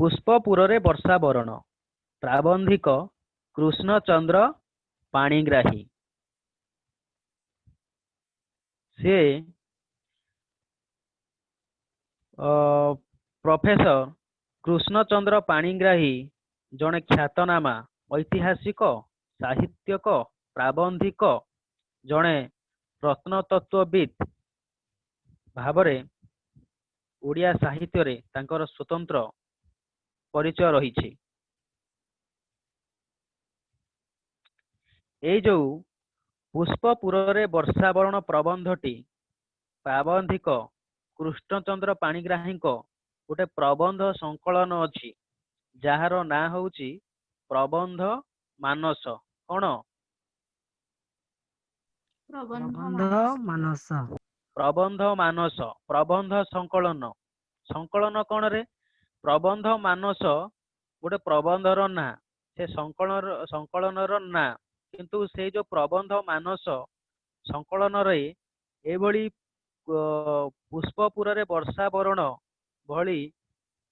पुष्पपुर वर्षा बरण प्राबंधिक कृष्णचंद्र पाणिग्राही से प्रोफेसर कृष्णचंद्र पाणिग्राही जड़े ख्यातनामा ऐतिहासिक साहित्यक प्राबंधिक जड़े प्रत्नतत्वविद भावरे ओडिया साहित्य रे तांकर स्वतंत्र परिचय रही। ए जो पुष्पपुर वर्षावरण प्रबंधटी प्राबंधिक कृष्णचंद्र पाणिग्राही गोटे प्रबंध संकलन अच्छी जार ना हूँ प्रबंध मानस। कौन प्रबंध मानस प्रबंध मानस प्रबंध संकलन संकलन कौन रे प्रबंध मानस गोटे प्रबंधर ना से संकलनर ना किंतु से जो प्रबंध मानस संकलन रे एभली पुष्पपुर वर्षा बरण भली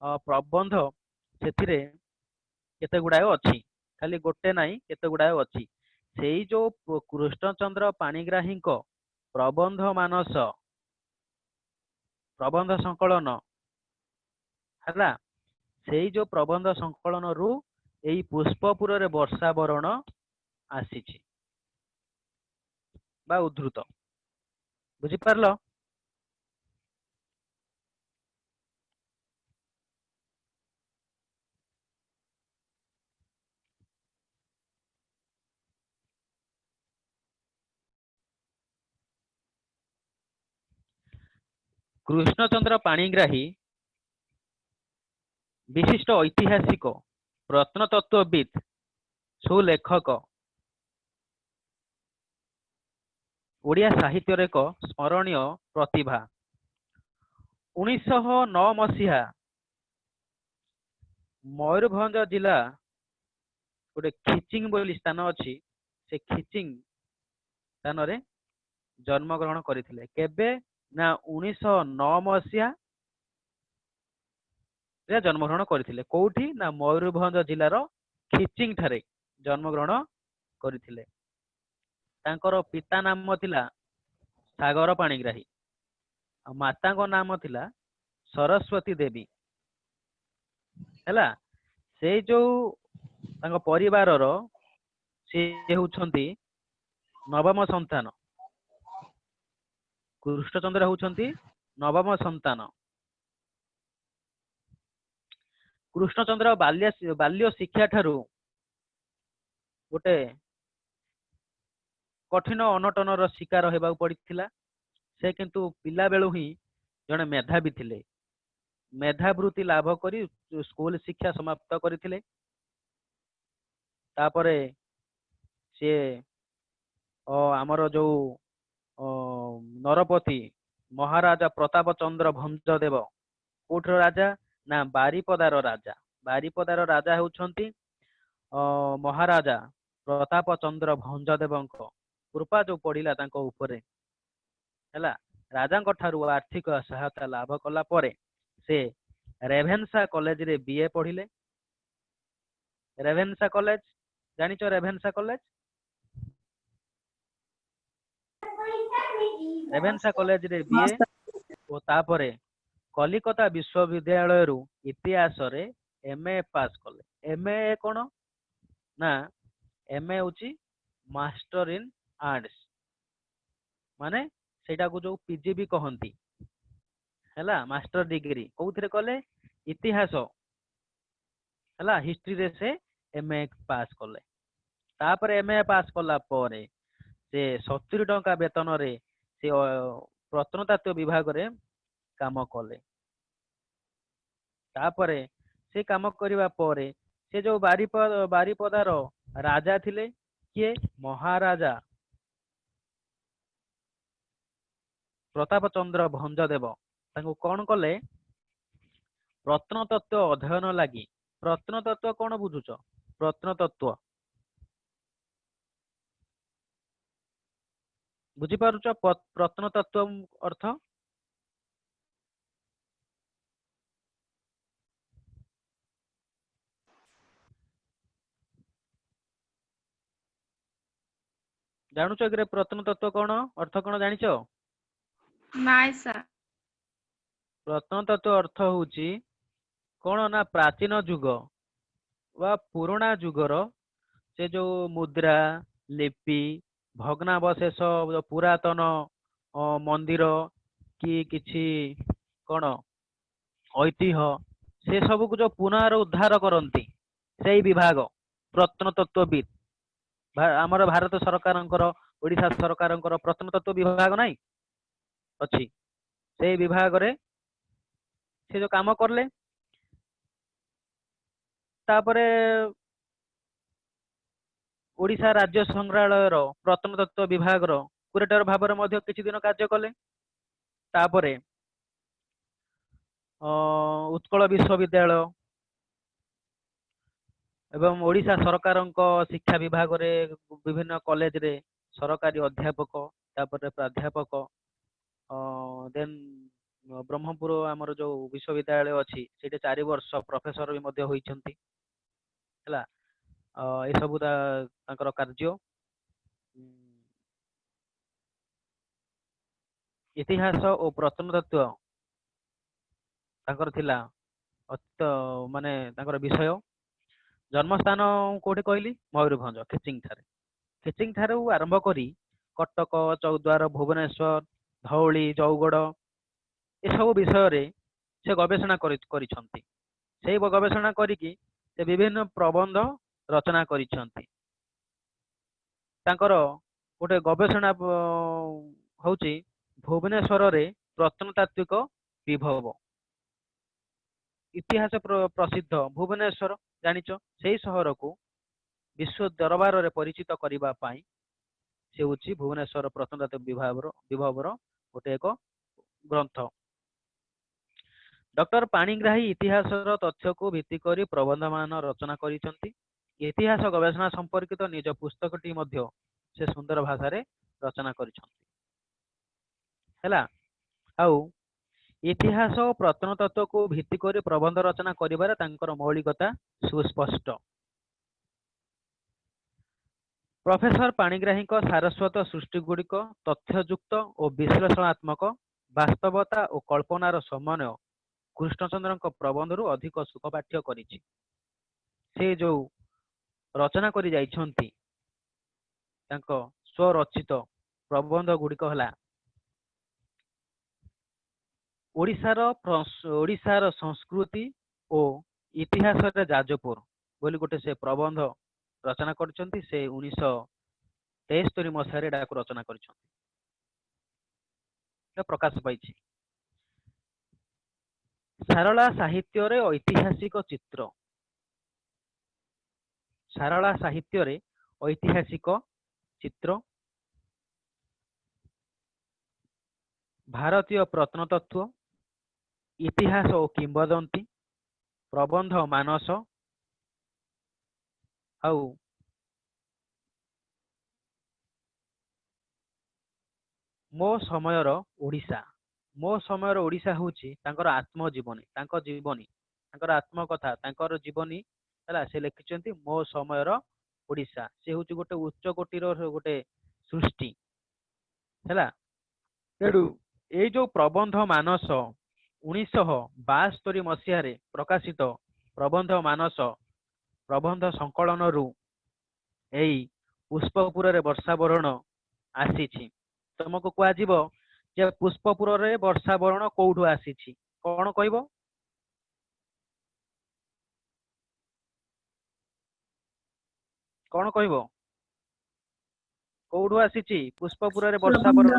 प्रबंध से केते गुड़ाए अच्छी खाली गोटे नाई केते गुड़ाए अच्छी से जो कृष्णचंद्र पाणिग्राही प्रबंध मानस प्रबंध संकलन है से जो प्रबंध संकलन रु यही पुष्पपुर वर्षा बरण आसी उद्धृत बुझिपार। कृष्णचंद्र पाणिग्राही विशिष्ट ऐतिहासिक प्रत्नतत्वविद सुलेखक ओडिया साहित्य एक स्मरणीय प्रतिभा। 1909 मसीहा मयूरभंज जिला गोटे खिचिंग बोली स्थान अच्छी से खिचिंग स्थान रे जन्म ग्रहण करथिले। केबे ना 1909 मसीहा रे जन्म ग्रहण करथिले। कोउठी ना मयूरभंज जिलार खिचिंग ठारे जन्म ग्रहण करथिले। तांकर पिता नाम थिला सागर पाणिग्राही आ माता को नाम थिला सरस्वती देवी हैला। से जो तांको परिवार रो से होउछंती नवम संतान कृष्णचंद्र होउछंती नवम संतान। कृष्णचंद्र बाल्य शिक्षा ठारू गोटे कठिन अनटनर शिकार होगा पड़ता। से किंतु पिला बेलू ही जड़े मेधावी थिले मेधावृत्ति लाभ करी स्कूल शिक्षा समाप्त करथिले। तापरे से आमर जो नरपति महाराजा प्रताप चंद्र भंजदेव कोठर राजा ना बारिपदार राजा। बारिपदार राजा होउछंती महाराजा प्रताप चंद्र भंजदेव कृपा जो पड़िला तांको उपरे हैला। राजा ठारू आर्थिक सहायता लाभ कला परे से रेभेन्सा कॉलेज रे बीए पढ़िले। रेभेन्सा कॉलेज जानिच रेभेन्सा कॉलेज रेभेन्सा कॉलेज रे बीए और तापरे कलिकता विश्वविद्यालय रु इतिहास रे एमए पास कले। एमए कोन ना एमए होची मास्टर इन आर्ट्स माने सेटा को जो पीजी भी कहंती हैला। मास्टर डिग्री कोउथिरे कले इतिहास हैला हिस्ट्री रे से एमए पास कले। तापर एमए पास कला परे से 70 टंका वेतन रे से प्रत्नतत्व विभाग रे काम कले। तापरे से काम करिवा परे से जो बारिपदार राजा थिले किए महाराजा प्रताप चंद्र भंजदेव तांको कौन कले प्रत्नतत्व अध्ययन लगी। प्रत्नतत्व कौन बुझुच प्रत्नतत्व बुझिपारुच प्रत्नतत्व अर्थ ଜାଣୁଛ କି ପ୍ରତ୍ନତତ୍ତ୍ୱ କଣ ଅର୍ଥ କଣ ଜାଣିଛ? ନାଇଁ ସାର୍। ପ୍ରତ୍ନତତ୍ତ୍ୱ ଅର୍ଥ ହଉଛି କଣ ନା ପ୍ରାଚୀନ ଯୁଗ ବା ପୁରୁଣା ଯୁଗର ସେ ଯୋଉ ମୁଦ୍ରା, ଲିପି, ଭଗ୍ନାବଶେଷ, ପୁରାତନ ମନ୍ଦିର କି କିଛି କଣ ଐତିହ୍ୟ, ସେ ସବୁକୁ ଯୋଉ ପୁନରୁଦ୍ଧାର କରନ୍ତି ସେଇ ବିଭାଗ ପ୍ରତ୍ନତତ୍ତ୍ୱବିତ୍। ଆମର ଭାରତ ସରକାରଙ୍କର, ଓଡିଶା ସରକାରଙ୍କର ପ୍ରତ୍ନତତ୍ତ୍ୱ ବିଭାଗ ନାହିଁ ଅଛି, ସେଇ ବିଭାଗରେ ସେ ଯୋଉ କାମ କଲେ। ତାପରେ ଓଡିଶା ରାଜ୍ୟ ସଂଗ୍ରହାଳୟର ପ୍ରତ୍ନତତ୍ତ୍ୱ ବିଭାଗର କୁରେଟର ଭାବରେ ମଧ୍ୟ କିଛି ଦିନ କାର୍ଯ୍ୟ କଲେ। ତାପରେ ଉତ୍କଳ ବିଶ୍ୱବିଦ୍ୟାଳୟ ଏବଂ ଓଡିଶା ସରକାରଙ୍କ ଶିକ୍ଷା ବିଭାଗରେ ବିଭିନ୍ନ କଲେଜରେ ସରକାରୀ ଅଧ୍ୟାପକ, ତାପରେ ପ୍ରାଧ୍ୟାପକ, ଦେନ୍ ବ୍ରହ୍ମପୁର ଆମର ଯୋଉ ବିଶ୍ୱବିଦ୍ୟାଳୟ ଅଛି ସେଠି 4 ବର୍ଷ ପ୍ରଫେସର ବି ମଧ୍ୟ ହୋଇଛନ୍ତି ହେଲା। ଏସବୁ ତାଙ୍କର କାର୍ଯ୍ୟ। ଇତିହାସ ଓ ପ୍ରତ୍ନତତ୍ତ୍ୱ ତାଙ୍କର ଥିଲା ମାନେ ତାଙ୍କର ବିଷୟ। ଜନ୍ମସ୍ଥାନ କୋଉଠି କହିଲି? ମୟୂରଭଞ୍ଜ ଖିଚିଂ ଠାରେ। ଖିଚିଂ ଠାରୁ ଆରମ୍ଭ କରି କଟକ, ଚୌଦ୍ୱାର, ଭୁବନେଶ୍ୱର, ଧଉଳି, ଜଉଗଡ ଏସବୁ ବିଷୟରେ ସେ ଗବେଷଣା କରିଛନ୍ତି। ସେଇ ଗବେଷଣା କରିକି ସେ ବିଭିନ୍ନ ପ୍ରବନ୍ଧ ରଚନା କରିଛନ୍ତି। ତାଙ୍କର ଗୋଟେ ଗବେଷଣା ହଉଛି ଭୁବନେଶ୍ୱରରେ ପ୍ରତ୍ନତାତ୍ତ୍ୱିକ ବିଭବ। ଇତିହାସ ପ୍ରସିଦ୍ଧ ଭୁବନେଶ୍ୱର ଜାଣିଛ, ସେଇ ସହରକୁ ବିଶ୍ୱ ଦରବାରରେ ପରିଚିତ କରିବା ପାଇଁ ସେ ହଉଛି ଭୁବନେଶ୍ୱର ପ୍ରତ୍ନତତ୍ତ୍ୱ ବିଭାଗର ଗୋଟେ ଏକ ଗ୍ରନ୍ଥ। ଡକ୍ଟର ପାଣିଗ୍ରାହୀ ଇତିହାସର ତଥ୍ୟକୁ ଭିତ୍ତି କରି ପ୍ରବନ୍ଧମାନ ରଚନା କରିଛନ୍ତି। ଇତିହାସ ଗବେଷଣା ସମ୍ପର୍କିତ ନିଜ ପୁସ୍ତକଟି ମଧ୍ୟ ସେ ସୁନ୍ଦର ଭାଷାରେ ରଚନା କରିଛନ୍ତି ହେଲା। ଆଉ ଇତିହାସ ଓ ପ୍ରତ୍ନତତ୍ତ୍ୱକୁ ଭିତ୍ତି କରି ପ୍ରବନ୍ଧ ରଚନା କରିବାରେ ତାଙ୍କର ମୌଳିକତା ସୁସ୍ପଷ୍ଟ। ପ୍ରଫେସର ପାଣିଗ୍ରାହୀଙ୍କ ସାରସ୍ୱତ ସୃଷ୍ଟିଗୁଡ଼ିକ ତଥ୍ୟଯୁକ୍ତ ଓ ବିଶ୍ଳେଷଣାତ୍ମକ, ବାସ୍ତବତା ଓ କଳ୍ପନାର ସମନ୍ୱୟ କୃଷ୍ଣଚନ୍ଦ୍ରଙ୍କ ପ୍ରବନ୍ଧରୁ ଅଧିକ ସୁଖପାଠ୍ୟ କରିଛି। ସେ ଯୋଉ ରଚନା କରି ଯାଇଛନ୍ତି ତାଙ୍କ ସ୍ୱରଚିତ ପ୍ରବନ୍ଧ ଗୁଡ଼ିକ ହେଲା ଓଡ଼ିଶାର ସଂସ୍କୃତି ଓ ଇତିହାସରେ ଯାଜପୁର ବୋଲି ଗୋଟେ ସେ ପ୍ରବନ୍ଧ ରଚନା କରିଛନ୍ତି। ସେ 1973 ମସିହାରେ ଏଟାକୁ ରଚନା କରିଛନ୍ତି, ପ୍ରକାଶ ପାଇଛି। ସାରଳା ସାହିତ୍ୟରେ ଐତିହାସିକ ଚିତ୍ର। ସାରଳା ସାହିତ୍ୟରେ ଐତିହାସିକ ଚିତ୍ର, ଭାରତୀୟ ପ୍ରତ୍ନତତ୍ତ୍ୱ, ଇତିହାସ ଓ କିମ୍ବଦନ୍ତୀ, ପ୍ରବନ୍ଧ ମାନସ ଆଉ ମୋ ସମୟର ଓଡ଼ିଶା। ମୋ ସମୟର ଓଡ଼ିଶା ହଉଛି ତାଙ୍କର ଆତ୍ମଜୀବନୀ, ତାଙ୍କର ଆତ୍ମକଥା, ତାଙ୍କର ଜୀବନୀ ହେଲା। ସେ ଲେଖିଛନ୍ତି ମୋ ସମୟର ଓଡ଼ିଶା। ସେ ହଉଛି ଗୋଟେ ଉଚ୍ଚ କୋଟିର ଗୋଟେ ସୃଷ୍ଟି ହେଲା। ତେଣୁ ଏଇ ଯୋଉ ପ୍ରବନ୍ଧ ମାନସ 1972 ମସିହାରେ ପ୍ରକାଶିତ ପ୍ରବନ୍ଧ ମାନସ ପ୍ରବନ୍ଧ ସଂକଳନରୁ ଏଇ ପୁଷ୍ପପୁରରେ ବର୍ଷା ବରଣ ଆସିଛି। ତମକୁ କୁହାଯିବ ଯେ ପୁଷ୍ପପୁରରେ ବର୍ଷା ବରଣ କୋଉଠୁ ଆସିଛି, କଣ କହିବ? କଣ କହିବ? କୋଉଠୁ ଆସିଛି ପୁଷ୍ପପୁରରେ ବର୍ଷା ବରଣ?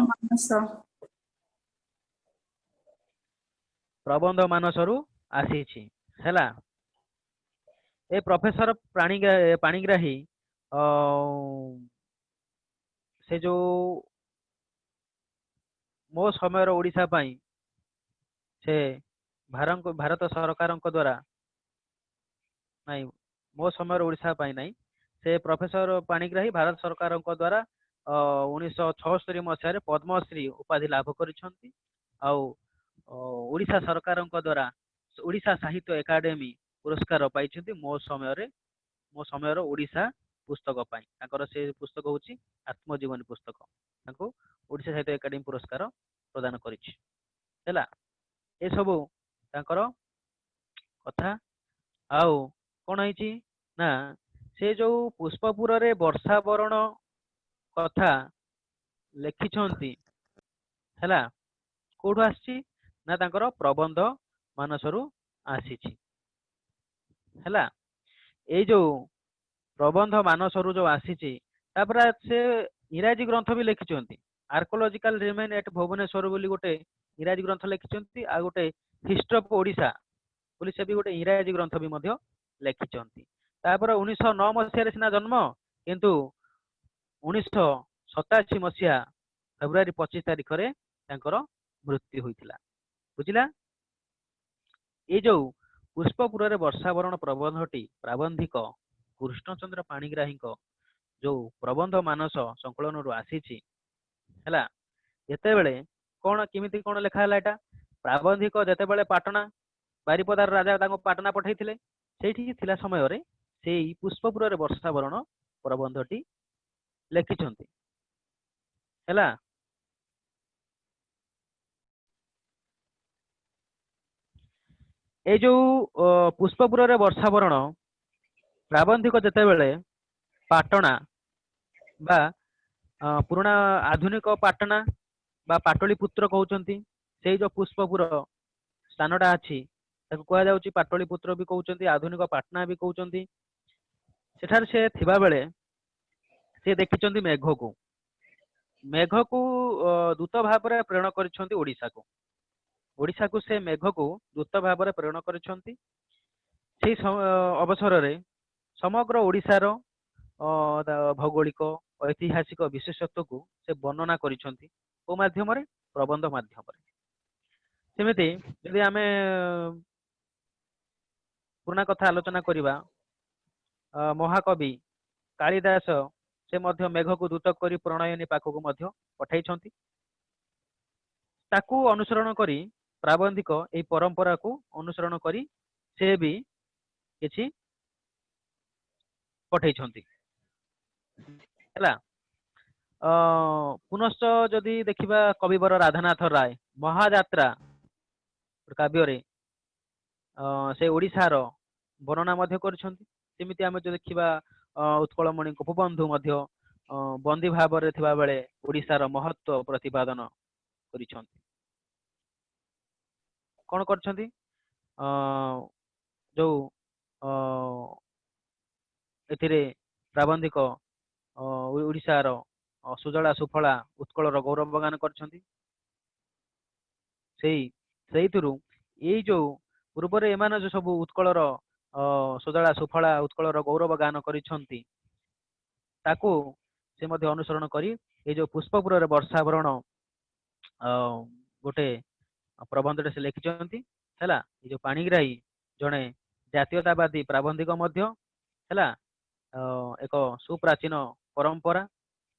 ପ୍ରବନ୍ଧ ମାନସରୁ ଆସିଛି ହେଲା। ଏ ପ୍ରଫେସର ପାଣିଗ୍ରାହୀ ସେ ଯୋଉ ମୋ ସମୟର ଓଡ଼ିଶା ପାଇଁ ସେ ଭାରତ ସରକାରଙ୍କ ଦ୍ୱାରା ନାଇଁ, ମୋ ସମୟର ଓଡ଼ିଶା ପାଇଁ ନାଇଁ, ସେ ପ୍ରଫେସର ପାଣିଗ୍ରାହୀ ଭାରତ ସରକାରଙ୍କ ଦ୍ୱାରା 1976 ମସିହାରେ ପଦ୍ମଶ୍ରୀ ଉପାଧି ଲାଭ କରିଛନ୍ତି। ଆଉ ଓଡ଼ିଶା ସରକାରଙ୍କ ଦ୍ୱାରା ଓଡ଼ିଶା ସାହିତ୍ୟ ଏକାଡେମୀ ପୁରସ୍କାର ପାଇଛନ୍ତି ମୋ ସମୟର ଓଡ଼ିଶା पुस्तक पाई तांकर से पुस्तक होची आत्मजीवनी पुस्तक तांको ओडिशा साहित्य एकाडेमी पुरस्कार प्रदान करिछि हैला ए सब तांकर कथा आउ कोन हैछि ना से जो पुष्पपुर रे वर्षा बरण कथा लेखिछंती हैला कोठु आछि ना तांकर प्रबंध मानसरू आसीछि हैला एई जो प्रबंध मानसरू जो आसीछि तापर से इंग्राजी ग्रंथ भी लेखिछंती आर्कोलॉजिकल रिमेन एट भुवनेश्वर बोली गोटे इंग्राजी ग्रंथ लेखिछंती आ गोटे हिस्ट्री ऑफ ओडिशा बोली से भी गोटे इंग्राजी ग्रंथ भी मध्य लेखिछंती तापर 1909 मसिया रे सिना जन्म किंतु 1987 मसिया फेब्रुआरी 25 तारिख रे तांकर मृत्यु होइतिला बुझिला ए जो पुष्पपुर रे वर्षावरण प्रबंधटी प्राबंधिक कृष्णचंद्र पाणिग्राही जो प्रबंध मानस संकलन रु आसीछि हैला जेतेबेले कोन किमिति कोन लेखा हला एटा प्राबंधिक जेतेबेले पाटना बारिपदार राजा तांको पाटना पठाइथिले सेठी थिला समय रे सेई पुष्पपुर रे वर्षावरण प्रबंधटी लेखिछंती हैला ए जो पुष्पपुर रे वर्षावरण प्राबंधिक जेतेबेले पाटना बा पुराणा आधुनिक पाटना बा पाटलिपुत्र कहउचंती सेई जो पुष्पपुर स्थानटा अछि ताको कुआ जाउची पाटलिपुत्र भी कहउचंती आधुनिक पाटना भी कहउचंती सेठार से थिबा बेले से देखिचंती मेघ को दूत भाव रे प्रेरण करिसंती ओडिशा को से मेघ को दूत भाव रे प्रेरण करिसंती सेई अवसर रे समग्र ओडिशार भौगोलिक ऐतिहासिक विशेषत्व को से वर्णना करिसंती ओ माध्यम रे प्रबंध माध्यम रे सेमिति यदि आमे पुराना कथा आलोचना करिबा महाकवि कालिदास से मध्य मेघ को दूत करी प्रणयनी पाखक मध्य पठाइछंती ताकू अनुसरण करी प्राबंधिक एई परंपरा को अनुसरण करी से भी किछि पठाइछंती हैला पुनश्च जदि देखिबा कविवर राधानाथ राय महायात्रा काव्य रे से ओडिशार वर्णना मध्य करिसंती सेमिति आमे जो देखिबा उत्कलमणि गोपबंधु मध्य बंदी भाव रे थिबा बेले ओडिशार महत्व प्रतिपादन करिसंती कोन करछंती जो एथिरे प्राबंधिक ओडिशार सुजला सुफला उत्कलर गौरव गान करछंती सेइथुरु एई जो पूर्व रे एमान जो सब उत्कलर सुजला सुफला उत्कलर गौरव गान करिसंती ताकू से मध्य अनुसरण करी ए जो पुष्पपुर रे वर्षावरण गोटे प्रबंधटे से लिखिचंती हैला ए जो पाणिग्राही जणे जातीयतावादी प्राबंधिक मध्य हैला एक सुप्राचीन परंपरा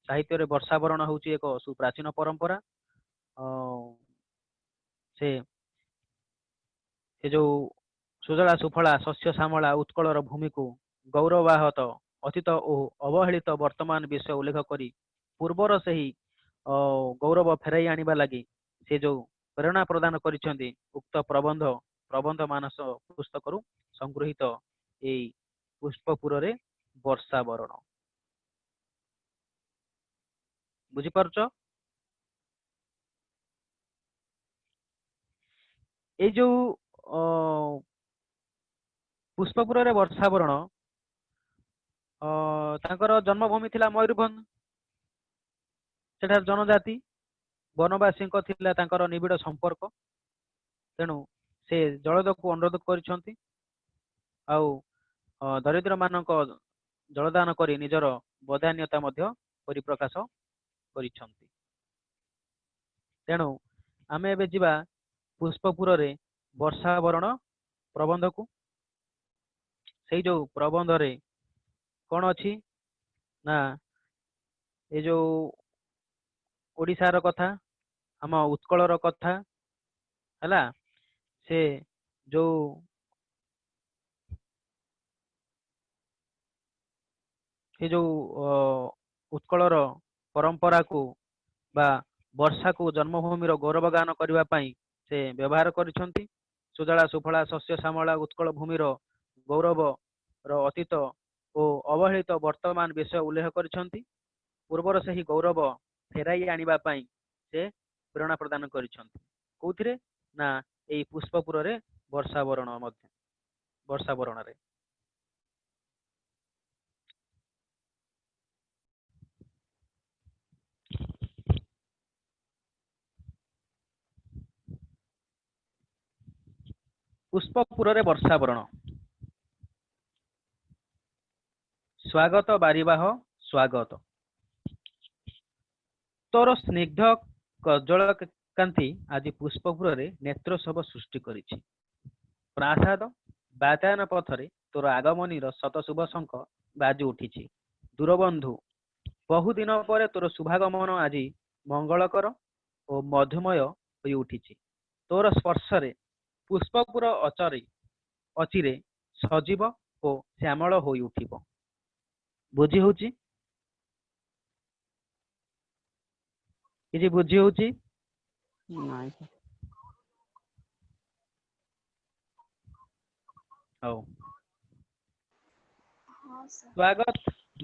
साहित्य रे वर्षावरण होची एक सुप्राचीन परंपरा से जो सुजला सुफला शस्य श्यामला उत्कलर भूमि को गौरवाहत अतीत ओ अवहेलित वर्तमान विषय उल्लेख करी पूर्वर से ही गौरव फेराई आनिबा लगी से जो प्रेरणा प्रदान करिसंती उक्त प्रबंध मानस पुस्तक संगृहित एई पुष्पपुर रे वर्षावरण बुझी पारुछ ए जो पुष्पपुर रे वर्षावरण तांकर जन्मभूमि थिला मयूरभंज सेठार जनजाति वनवासी थिला तांकर निबिड़ संपर्क तेणु से जलद को अनुरोध करिसंती आउ दरिद्र मानक जलदान करी निजर बदान्यता मध्य परिप्रकाश करिसंती तेणु आमे एबे जिबा पुष्पपुर रे वर्षावरण प्रबंध को सेई जो प्रबंध रे कौन अच्छी ना ये जो ओडिशार कथा आम उत्कलर कथा हैला से जो ସେ ଯୋଉ ଉତ୍କଳର ପରମ୍ପରାକୁ ବା ବର୍ଷାକୁ ଜନ୍ମଭୂମିର ଗୌରବ ଗାନ କରିବା ପାଇଁ ସେ ବ୍ୟବହାର କରିଛନ୍ତି। ସୁଜଳା ସୁଫଳା ଶସ୍ୟ ଶ୍ୟାମଳା ଉତ୍କଳ ଭୂମିର ଗୌରବର ଅତୀତ ଓ ଅବହେଳିତ ବର୍ତ୍ତମାନ ବିଷୟ ଉଲ୍ଲେଖ କରିଛନ୍ତି। ପୂର୍ବର ସେହି ଗୌରବ ଫେରାଇ ଆଣିବା ପାଇଁ ସେ ପ୍ରେରଣା ପ୍ରଦାନ କରିଛନ୍ତି। କୋଉଥିରେ ନା ଏଇ ପୁଷ୍ପପୁରରେ ବର୍ଷା ବରଣରେ। ପୁଷ୍ପପୁରରେ ବର୍ଷା ବରଣ। ସ୍ୱାଗତ ବାରିବାହ ସ୍ୱାଗତ। ତୋର ସ୍ନିଗ୍ଧ କଜ୍ଜଳ କାନ୍ତି ଆଜି ପୁଷ୍ପପୁରରେ ନେତ୍ରୋତ୍ସବ ସୃଷ୍ଟି କରିଛି। ପ୍ରାସାଦ ବାତାୟନ ପଥରେ ତୋର ଆଗମନୀର ଶତ ଶୁଭ ଶଙ୍ଖ ବାଜି ଉଠିଛି। ଦୂରବନ୍ଧୁ ବହୁଦିନ ପରେ ତୋର ଶୁଭାଗମନ ଆଜି ମଙ୍ଗଳକର ଓ ମଧୁମୟ ହୋଇ ଉଠିଛି। ତୋର ସ୍ପର୍ଶରେ ପୁଷ୍ପପୁର ଅଚିରେ ସଜୀବ ଓ ଶ୍ୟାମଳ ହୋଇ ଉଠିବ। ବୁଝି ହଉଛି? କିଛି ବୁଝି ହଉଛି? ନାଇଁ ସାର୍। ହଉ। ହଁ ସାର୍। ସ୍ୱାଗତ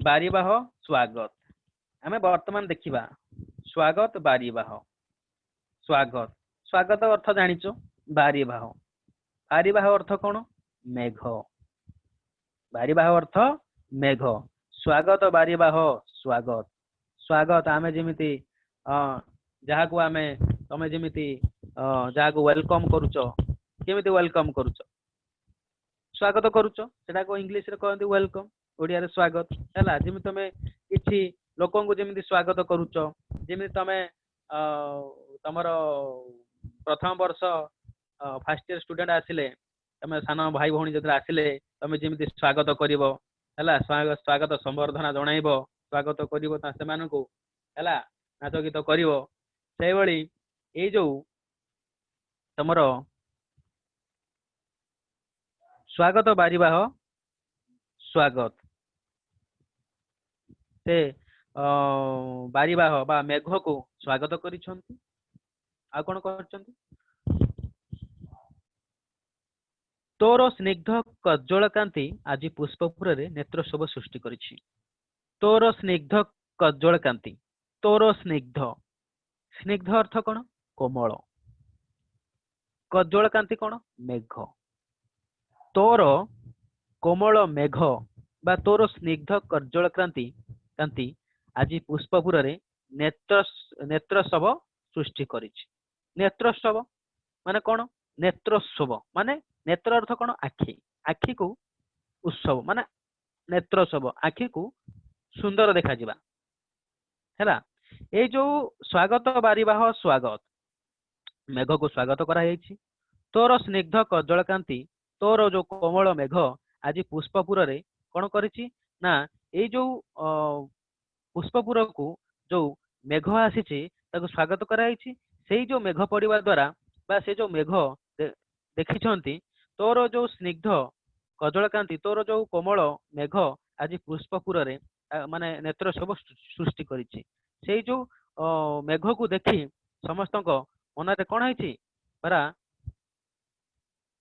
ବାରିବାହ ସ୍ୱାଗତ। ଆମେ ବର୍ତ୍ତମାନ ଦେଖିବା ସ୍ୱାଗତ ବାରିବାହ। ସ୍ୱାଗତ ସ୍ୱାଗତ ଅର୍ଥ ଜାଣିଛ? ବାରିବାହ। ବାରିବାହ ଅର୍ଥ କଣ? ମେଘ। ବାରିବାହ ଅର୍ଥ ମେଘ। ସ୍ୱାଗତ ବାରିବାହ ସ୍ୱାଗତ। ସ୍ୱାଗତ ଆମେ ଯେମିତି ଯାହାକୁ ତମେ ଯେମିତି ଯାହାକୁ ୱେଲକମ୍ କରୁଛ, କେମିତି ୱେଲକମ୍ କରୁଛ? ସ୍ୱାଗତ କରୁଛ, ସେଟାକୁ ଇଂଲିଶରେ କହନ୍ତି ୱେଲକମ୍, ଓଡ଼ିଆରେ ସ୍ୱାଗତ ହେଲା। ଯେମିତି ତମେ କିଛି ଲୋକଙ୍କୁ ଯେମିତି ସ୍ୱାଗତ କରୁଛ, ଯେମିତି ତମେ ତମର ପ୍ରଥମ ବର୍ଷ ଫାର୍ଷ୍ଟ ଇୟର ଷ୍ଟୁଡେଣ୍ଟ ଆସିଲେ, ତମେ ସାନ ଭାଇ ଭଉଣୀ ଯେତେବେଳେ ଆସିଲେ ତମେ ଯେମିତି ସ୍ୱାଗତ କରିବ ହେଲା, ସ୍ୱାଗତ ସମ୍ବର୍ଦ୍ଧନା ଜଣାଇବ, ସ୍ୱାଗତ କରିବ ସେମାନଙ୍କୁ ହେଲା, ନାଚ ଗୀତ କରିବ। ସେଇଭଳି ଏଇ ଯୋଉ ତମର ସ୍ୱାଗତ ବାରିବାହ ସ୍ୱାଗତ, ସେ ବାରିବାହ ବା ମେଘକୁ ସ୍ୱାଗତ କରିଛନ୍ତି। ଆଉ କଣ କରିଛନ୍ତି? ତୋର ସ୍ନିଗ୍ଧ କଜ୍ଜଳ କାନ୍ତି ଆଜି ପୁଷ୍ପପୁରରେ ନେତ୍ରୋତ୍ସବ ସୃଷ୍ଟି କରିଛି। ତୋର ସ୍ନିଗ୍ଧ କଜ୍ଜଳ କାନ୍ତି। ତୋର ସ୍ନିଗ୍ଧ, ସ୍ନିଗ୍ଧ ଅର୍ଥ କଣ? କୋମଳ। କଜ୍ଜଳ କାନ୍ତି କଣ? ମେଘ। ତୋର କୋମଳ ମେଘ ବା ତୋର ସ୍ନିଗ୍ଧ କଜ୍ଜଳ କାନ୍ତି ଆଜି ପୁଷ୍ପପୁରରେ ନେତ୍ରୋତ୍ସବ ସୃଷ୍ଟି କରିଛି। ନେତ୍ରୋତ୍ସବ ମାନେ କଣ? ନେତ୍ରୋତ୍ସବ ମାନେ ନେତ୍ର ଅର୍ଥ କଣ? ଆଖି। ଆଖିକୁ ଉତ୍ସବ ମାନେ ନେତ୍ରୋତ୍ସବ, ଆଖିକୁ ସୁନ୍ଦର ଦେଖାଯିବା ହେଲା। ଏଇ ଯୋଉ ସ୍ୱାଗତ ବାରିବାହ ସ୍ୱାଗତ, ମେଘକୁ ସ୍ୱାଗତ କରାଯାଇଛି। ତୋର ସ୍ନିଗ୍ଧ କଜ୍ଜଳ କାନ୍ତି, ତୋର ଯୋଉ କୋମଳ ମେଘ ଆଜି ପୁଷ୍ପପୁରରେ କଣ କରିଛି ନା ଏଇ ଯୋଉ ପୁଷ୍ପପୁରକୁ ଯୋଉ ମେଘ ଆସିଛି ତାକୁ ସ୍ୱାଗତ କରାଯାଇଛି। ସେଇ ଯୋଉ ମେଘ ପଡିବା ଦ୍ଵାରା ବା ସେ ଯୋଉ ମେଘ ଦେଖିଛନ୍ତି, ତୋର ଯୋଉ ସ୍ନିଗ୍ଧ କଜ୍ଜଳକାନ୍ତି, ତୋର ଯୋଉ କୋମଳ ମେଘ ଆଜି ପୁଷ୍ପପୁରରେ ମାନେ ନେତ୍ରୋତ୍ସବ ସୃଷ୍ଟି କରିଛି। ସେଇ ଯୋଉ ମେଘକୁ ଦେଖି ସମସ୍ତଙ୍କ ମନରେ କଣ ହେଇଛି ପରା,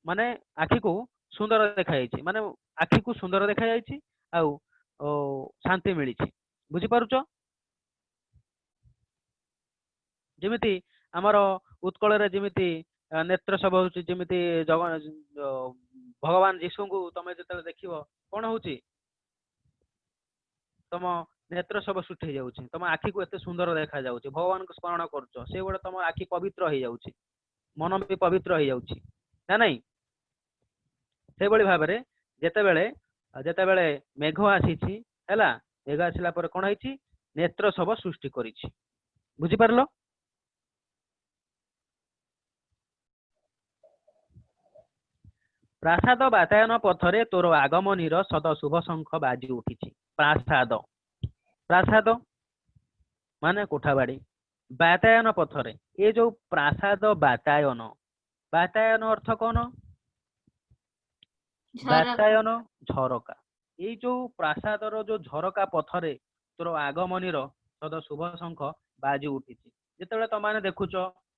ମାନେ ଆଖିକୁ ସୁନ୍ଦର ଦେଖାଯାଇଛି, ମାନେ ଆଖିକୁ ସୁନ୍ଦର ଦେଖାଯାଇଛି ଆଉ ଶାନ୍ତି ମିଳିଛି। ବୁଝିପାରୁଛ? ଯେମିତି ଆମର ଉତ୍କଳରେ ଯେମିତି ନେତ୍ରୋତ୍ସବ ହଉଛି, ଯେମିତି ଭଗବାନ ଯୀଶୁଙ୍କୁ ତମେ ଯେତେବେଳେ ଦେଖିବ କଣ ହଉଛି, ତମ ନେତ୍ରୋତ୍ସବ ସୃଷ୍ଟି ହେଇଯାଉଛି, ତମ ଆଖିକୁ ଏତେ ସୁନ୍ଦର ଦେଖାଯାଉଛି, ଭଗବାନଙ୍କୁ ସ୍ମରଣ କରୁଛ, ସେଇଭଳି ତମ ଆଖି ପବିତ୍ର ହେଇଯାଉଛି, ମନ ବି ପବିତ୍ର ହେଇଯାଉଛି ନା ନାଇଁ? ସେଇଭଳି ଭାବରେ ଯେତେବେଳେ ମେଘ ଆସିଛି ହେଲା, ମେଘ ଆସିଲା ପରେ କଣ ହେଇଛି? ନେତ୍ରୋତ୍ସବ ସୃଷ୍ଟି କରିଛି। ବୁଝିପାରିଲ? ପ୍ରାସାଦ ବାତାୟନ ପଥରେ ତୋର ଆଗମନୀର ସଦ ଶୁଭ ଶଙ୍ଖ ବାଜି ଉଠିଛି। ପ୍ରାସାଦ, ପ୍ରାସାଦ ମାନେ କୋଠାବାଡି। ବାତାୟନ ପଥରେ, ଏ ଯୋଉ ପ୍ରାସାଦ ବାତାୟନ, ବାତାୟନ ଅର୍ଥ କଣ? ଝରକା। ବାତାୟନ ଝରକା। ଏଇ ଯୋଉ ପ୍ରାସାଦର ଯୋଉ ଝରକା ପଥରେ ତୋର ଆଗମନୀର ସଦ ଶୁଭ ଶଙ୍ଖ ବାଜି ଉଠିଛି। ଯେତେବେଳେ ତମାନେ ଦେଖୁଛ,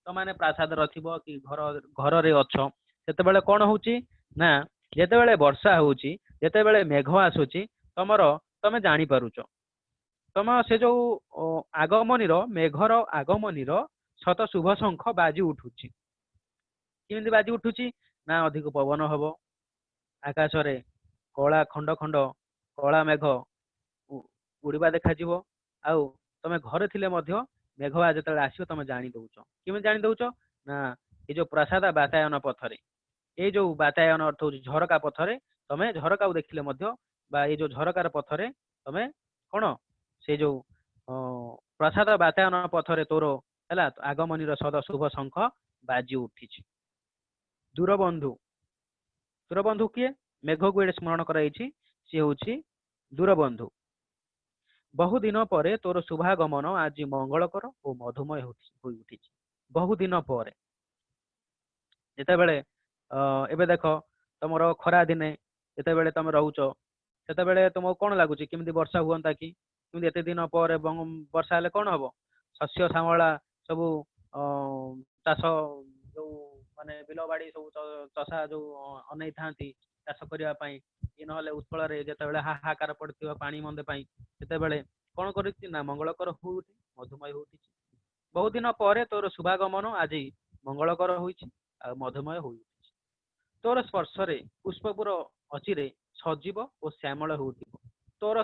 ତମାନେ ପ୍ରାସାଦର ଥିବ କି ଘରରେ ଅଛ, ସେତେବେଳେ କଣ ହଉଛି ନା ଯେତେବେଳେ ବର୍ଷା ହଉଛି, ଯେତେବେଳେ ମେଘ ଆସୁଛି, ତମେ ଜାଣିପାରୁଛ ତମ ସେ ଯୋଉ ଆଗମନୀର ମେଘର ଆଗମନୀର ଶତ ଶୁଭ ଶଙ୍ଖ ବାଜି ଉଠୁଛି। କେମିତି ବାଜି ଉଠୁଛି ନା ଅଧିକ ପବନ ହବ, ଆକାଶରେ କଳା ଖଣ୍ଡ ଖଣ୍ଡ କଳା ମେଘ ଉଡିବା ଦେଖାଯିବ। ଆଉ ତମେ ଘରେ ଥିଲେ ମଧ୍ୟ ମେଘ ଯେତେବେଳେ ଆସିବ ତମେ ଜାଣି ଦଉଛ। କେମିତି ଜାଣି ଦଉଛ ନା ଏଇ ଯୋଉ ପ୍ରାସାଦ ବାତାୟନ ପଥରେ, ଏଇ ଯୋଉ ବାତାୟନ ଅର୍ଥ ହଉଛି ଝରକା ପଥରେ, ତମେ ଝରକାକୁ ଦେଖିଲେ ମଧ୍ୟ ବା ଏଇ ଯୋଉ ଝରକାର ପଥରେ ତମେ କଣ ସେ ଯୋଉ ପ୍ରାସାଦ ବାତାୟନ ପଥରେ ତୋର ହେଲା ଆଗମନୀର ସଦ ଶୁଭ ଶଙ୍ଖ ବାଜି ଉଠିଛି। ଦୂରବନ୍ଧୁ, ଦୂରବନ୍ଧୁ କିଏ? ମେଘକୁ ଏଠି ସ୍ମରଣ କରାଯାଇଛି, ସିଏ ହଉଛି ଦୂରବନ୍ଧୁ। ବହୁଦିନ ପରେ ତୋର ଶୁଭାଗମନ ଆଜି ମଙ୍ଗଳକର ଓ ମଧୁମୟ ହୋଇ ଉଠିଛି। ବହୁଦିନ ପରେ, ଯେତେବେଳେ ଏବେ ଦେଖ ତମର ଖରା ଦିନେ ଯେତେବେଳେ ତମେ ରହୁଛ, ସେତେବେଳେ ତମକୁ କଣ ଲାଗୁଛି କେମିତି ବର୍ଷା ହୁଅନ୍ତା କି? କେମିତି ଏତେ ଦିନ ପରେ ବର୍ଷା ହେଲେ କଣ ହବ? ଶସ୍ୟ ଶ୍ୟାମଳା ସବୁ ଚାଷ ଯୋଉ ମାନେ ବିଲ ବାଡି ସବୁ ଚଷା ଯୋଉ ଅନେଇଥାନ୍ତି ଚାଷ କରିବା ପାଇଁ, କି ନହେଲେ ଉତ୍କଳରେ ଯେତେବେଳେ ହାହାକାର ପଡିଥିବ ପାଣି ମନ୍ଦେ ପାଇଁ, ସେତେବେଳେ କଣ କରୁଛି ନା ମଙ୍ଗଳକର ହଉଛି ମଧୁମୟ ହଉଛି। ବହୁତ ଦିନ ପରେ ତୋର ଶୁଭାଗମନ ଆଜି ମଙ୍ଗଳକର ହୋଇଛି ଆଉ ମଧୁମୟ ହୋଇଛି। ତୋର ସ୍ପର୍ଶରେ ପୁଷ୍ପପୁର ଅଚିରେ ସଜୀବ ଓ ଶ୍ୟାମଳ ହେଉଥିବ। ତୋର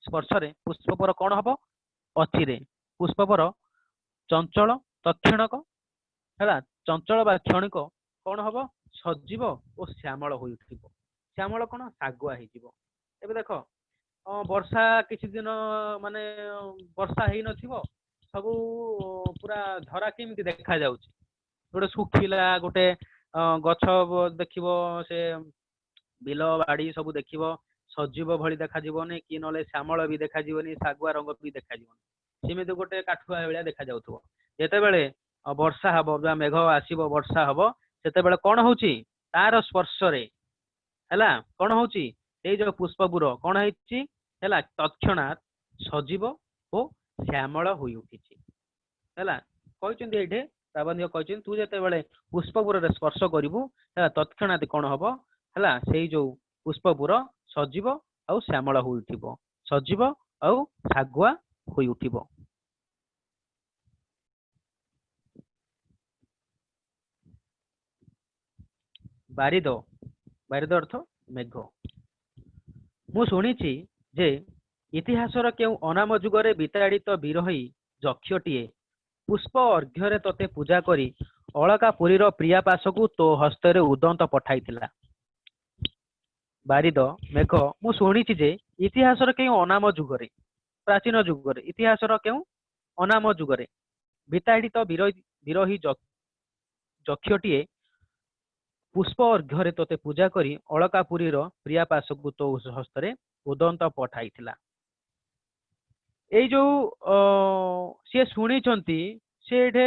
ସ୍ପର୍ଶରେ ପୁଷ୍ପପୁର କଣ ହବ? ଅଚିରେ ପୁଷ୍ପପୁର ଚଞ୍ଚଳ ତକ୍ଷଣକ ହେଲା, ଚଞ୍ଚଳ ବା କ୍ଷଣିକ କଣ ହବ? ସଜୀବ ଓ ଶ୍ୟାମଳ ହୋଇ ଉଠିବ। ଶ୍ୟାମଳ କଣ? ଶାଗୁଆ ହେଇଯିବ। ଏବେ ଦେଖ ବର୍ଷା କିଛି ଦିନ ମାନେ ବର୍ଷା ହେଇନଥିବ, ସବୁ ପୁରା ଧରା କେମିତି ଦେଖା ଯାଉଛି? ଗୋଟେ ଶୁଖିଲା ଗୋଟେ ଗଛ ଦେଖିବ, ସେ ବିଲ ବାଡି ସବୁ ଦେଖିବ ସଜୀବ ଭଳି ଦେଖାଯିବନି, କି ନହେଲେ ଶ୍ୟାମଳ ବି ଦେଖାଯିବନି, ଶାଗୁଆ ରଙ୍ଗ ବି ଦେଖାଯିବନି, ସେମିତି ଗୋଟେ କାଠୁଆ ଭଳିଆ ଦେଖାଯାଉଥିବ। ଯେତେବେଳେ ବର୍ଷା ହବ ବା ମେଘ ଆସିବ, ବର୍ଷା ହବ, ସେତେବେଳେ କଣ ହଉଛି? ତାର ସ୍ପର୍ଶରେ ହେଲା କଣ ହଉଛି? ଏଇ ଯୋଉ ପୁଷ୍ପପୁର କଣ ହେଇଛି ହେଲା ତৎକ୍ଷଣାତ୍ ସଜୀବ ଓ ଶ୍ୟାମଳ ହୋଇ ଉଠିଛି। ହେଲା, କହିଛନ୍ତି ଏଇଠି ପ୍ରାବନ୍ଧିକ କହିଛନ୍ତି, ତୁ ଯେତେବେଳେ ପୁଷ୍ପପୁରରେ ସ୍ପର୍ଶ କରିବୁ, ହେଲା ତৎକ୍ଷଣାତ୍ କଣ ହବ? ହେଲା ସେଇ ଯୋଉ ପୁଷ୍ପପୁର ସଜୀବ ଆଉ ଶ୍ୟାମଳ ହୋଇ ଉଠିବ, ସଜୀବ ଆଉ ଶାଗୁଆ ହୋଇ ଉଠିବ। ବାରିଦ, ବାରିଦ ଅର୍ଥ ମେଘ। ମୁଁ ଶୁଣିଛି ଯେ ଇତିହାସର କେଉଁ ଅନାମ ଯୁଗରେ ବିତାଡ଼ିତ ବିରହୀ ଯକ୍ଷଟିଏ ପୁଷ୍ପ ଅର୍ଘ୍ୟରେ ତୋତେ ପୂଜା କରି ଅଳକାପୁରୀର ପ୍ରିୟା ପାଶକୁ ତୋ ହସ୍ତରେ ଉଦନ୍ତ ପଠାଇଥିଲା। ବାରିଦ ମେଘ, ମୁଁ ଶୁଣିଛି ଯେ ଇତିହାସର କେଉଁ ଅନାମ ଯୁଗରେ, ପ୍ରାଚୀନ ଯୁଗରେ, ଇତିହାସର କେଉଁ ଅନାମ ଯୁଗରେ ବିତାଡ଼ିତ ବିରହୀ ଯକ୍ଷଟିଏ ପୁଷ୍ପ ଅର୍ଘ୍ୟରେ ତୋତେ ପୂଜା କରି ଅଳକାପୁରୀର ପ୍ରିୟା ପାଶକୁ ତୋ ହସ୍ତରେ ଉଦନ୍ତ ପଠାଇଥିଲା। ଏଇ ଯୋଉ ସିଏ ଶୁଣିଛନ୍ତି, ସେ ଏଠି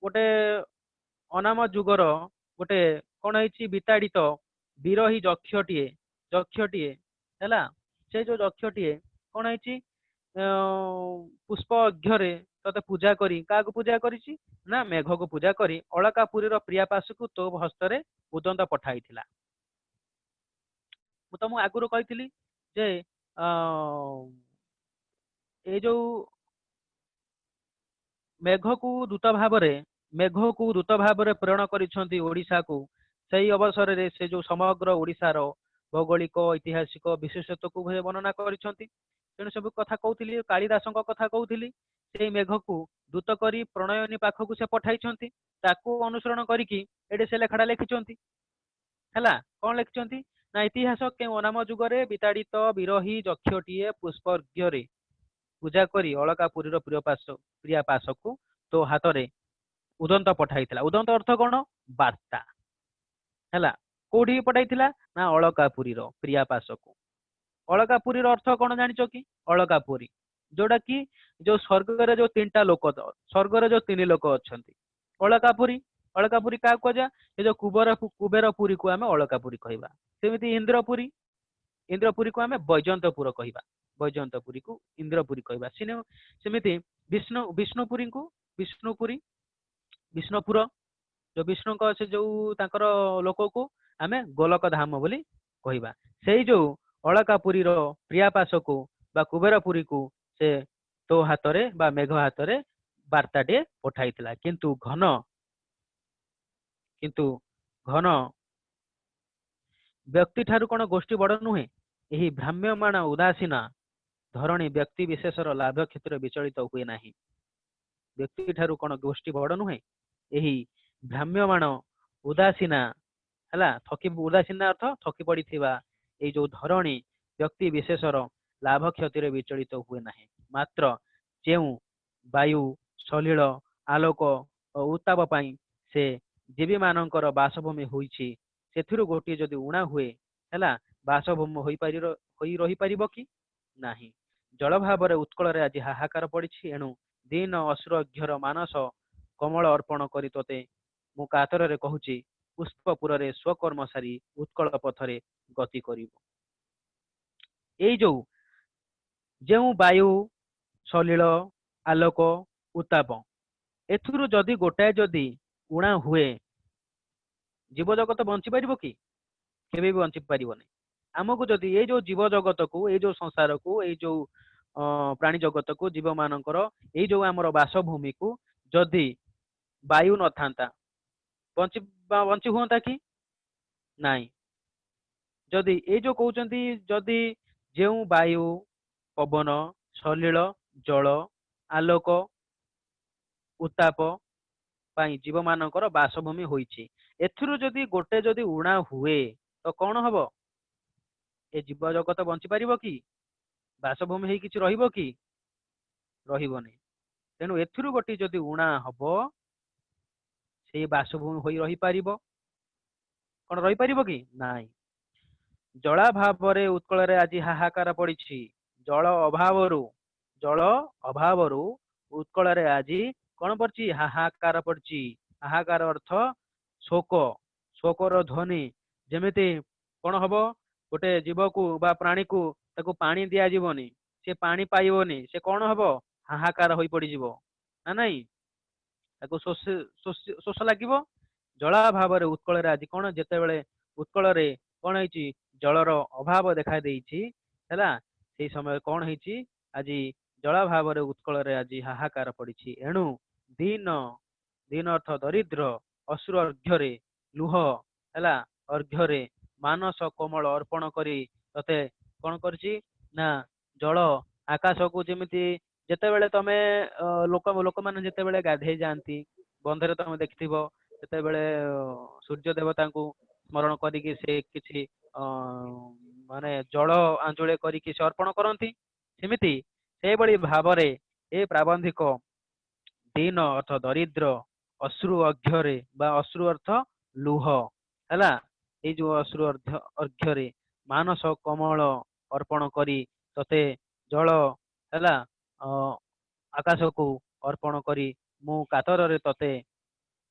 ଗୋଟେ ଅନାମ ଯୁଗର ଗୋଟେ କଣ ହେଇଛି ବିତାଡ଼ିତ ବିରହୀ ଯକ୍ଷଟିଏ ହେଲା, ସେ ଯୋଉ ଯକ୍ଷଟିଏ କଣ ହେଇଛି ପୁଷ୍ପ ଅର୍ଘ୍ୟରେ ତତେ ପୂଜା କରି, କାହାକୁ ପୂଜା କରିଛି ନା ମେଘକୁ ପୂଜା କରି ଅଳକାପୁରୀର ପ୍ରିୟା ପାଶକୁ ତୋ ହସ୍ତରେ ଉଦନ୍ତ ପଠାଇଥିଲା। ମୁଁ ତମକୁ ଆଗରୁ କହିଥିଲି ଯେ ଏଇ ଯୋଉ ମେଘକୁ ଦୂତ ଭାବରେ ପ୍ରେରଣ କରିଛନ୍ତି ଓଡ଼ିଶାକୁ। ସେଇ ଅବସରରେ ସେ ଯୋଉ ସମଗ୍ର ଓଡ଼ିଶାର ଭୌଗୋଳିକ ଐତିହାସିକ ବିଶେଷତ୍ୱକୁ ବର୍ଣ୍ଣନା କରିଛନ୍ତି। ତେଣୁ ସବୁ କଥା କହୁଥିଲି, କାଳିଦାସଙ୍କ କଥା କହୁଥିଲି। ସେଇ ମେଘକୁ ଦୂତ କରି ପ୍ରଣୟନୀ ପାଖକୁ ସେ ପଠାଇଛନ୍ତି, ତାକୁ ଅନୁସରଣ କରିକି ଏଠି ସେ ଲେଖାଟା ଲେଖିଛନ୍ତି। ହେଲା, କଣ ଲେଖିଛନ୍ତି ନା ଇତିହାସ କେଉଁ ଅନାମ ଯୁଗରେ ବିତାଡ଼ିତ ବିରହୀ ଯକ୍ଷଟିଏ ପୁଷ୍ପର୍ଘ୍ୟରେ ପୂଜା କରି ଅଳକାପୁରୀର ପ୍ରିୟା ପାଶକୁ ତୋ ହାତରେ ଉଦନ୍ତ ପଠାଇଥିଲା। ଉଦନ୍ତ ଅର୍ଥ କଣ? ବାର୍ତ୍ତା। ହେଲା, କୋଉଠିକି ପଠାଇଥିଲା ନା ଅଳକାପୁରୀର ପ୍ରିୟା ପାଶକୁ। ଅଳକାପୁରୀର ଅର୍ଥ କଣ ଜାଣିଛ କି? ଅଳକାପୁରୀ ଯୋଉଟା କି ଯୋଉ ସ୍ୱର୍ଗରେ ଯୋଉ ତିନିଟା ଲୋକ, ସ୍ୱର୍ଗରେ ଯୋଉ ତିନି ଲୋକ ଅଛନ୍ତି, ଅଳକାପୁରୀ अलकापुरी क्या कहुआ ये जो कुबेरपुरी को आम अलकापुरी कहवा सेमती इंद्रपुरी इंद्रपुरी को आम बैजयंतपुर कहवा बैजयंतपुरी को इंद्रपुरी कहवा सेमती विष्णुपुरी को विष्णुपुरी विष्णुपुर जो विष्णु से जो तांकर लोक को आम गोलक धाम बोली कहवा से जो अलकापुरी प्रियापाश को बा कुबेरपुरी को से तो हाथ रे बा मेघ हाथ रे वार्ताटे पठाई किंतु घन व्यक्ति ठारू कौन गोष्ठी बड़ नुहे यही भ्राम्यमाण उदासीन धरणी व्यक्ति विशेषर लाभ क्षेत्र विचलित हुए ना व्यक्ति ठारू कौन गोष्ठी बड़ नुहे यही भ्राम्यमाण उदासीना है थकी उदासीना अर्थ थकी पड़ी ये जो धरणी व्यक्ति विशेषर लाभ क्षतिर विचलित हुए ना मात्र जो वायु सलिल आलोक और उत्ताप पाई से जीवी मानकर बासभूमि होइछि सेथिरु गोटे जदि उणा हुए है बासभूमि होई रही पारिबो कि नाही जल भाव उत्कल आज हाहाकार पड़ी एणु दीन असुरघ्यर मानस कमल अर्पण करी तोते मु कातर रे कहूची पुष्पपुर रे स्वकर्म सारी उत्कल पथरे गति करिवो एई जो वायु सलिल आलोक उत्ताप एथुरु जदि गोटाए जदि उणा हुए जीव जगत बंची पारिबो कि केबे भी बंची पारिबोनी आमको जदि ये जो जीव जगत को ये जो संसार को ये जो प्राणी जगत को जीव मानकर ये जो आमर बासभूमि को जदि वायु न था बंची हुआ कि नाई जदि ये जो कहते जदि जो वायु पवन सलिल जल आलोक उत्ताप पाई जीव मानकर बासभूमि होइछि एथुरु जदि गोटे जदि उणा हुए तो कौन हम ए जीव जगत बंची पारिबो कि बासभूमि होई किछि रहिबो कि रहिबोनी तेणु एथुरु गोटे जदि उणा हबो से बासभूमि होई रही पारिबो कौन रही पारिबो कि नाई जला भाव उत्कल आज हाहाकार पड़ी जल अभाव उत्कल आज कौन पड़ी हाहाकार पड़ी हाहाकार अर्थ शोक शोकर ध्वनि जेमिति कौन हम गोटे जीव को बा प्राणी को ताको पानी दिया जीवनी से पानी पाइबनी से कौन हम हाहाकार हो पड़ ना नहीं ताको शोष लगे जला भाव उत्कल आज कौन जिते बड़े उत्कल कौन है जलर अभाव देखा है से समय कौन है आज जला भाव उत्कल आज हाहाकार पड़ी एणु दीन दीन अर्थ दरिद्र असुर अर्घ्य लुह है अर्घ्य मानस कोमल अर्पण करी तते कौन करछि ना जल आकाश को जेमिति जेते बेले तमे लोक माने जेते बेले गाधे जाती बंधरे तमे देखिथिबो जेते बेले सूर्य देवता को स्मरण करिकि से किछि माने जल आंजुले करिकि से अर्पण करंती सेमिति से बड़ी भावरे ए प्राबंधिक दीन अर्थ दरिद्र अश्रु अर्घ्य बा अश्रु अर्थ लुह है ये जो अश्रु अर्घ्य मानस कमल अर्पण करी तते जल है आकाश को अर्पण करी मु कातर रे तते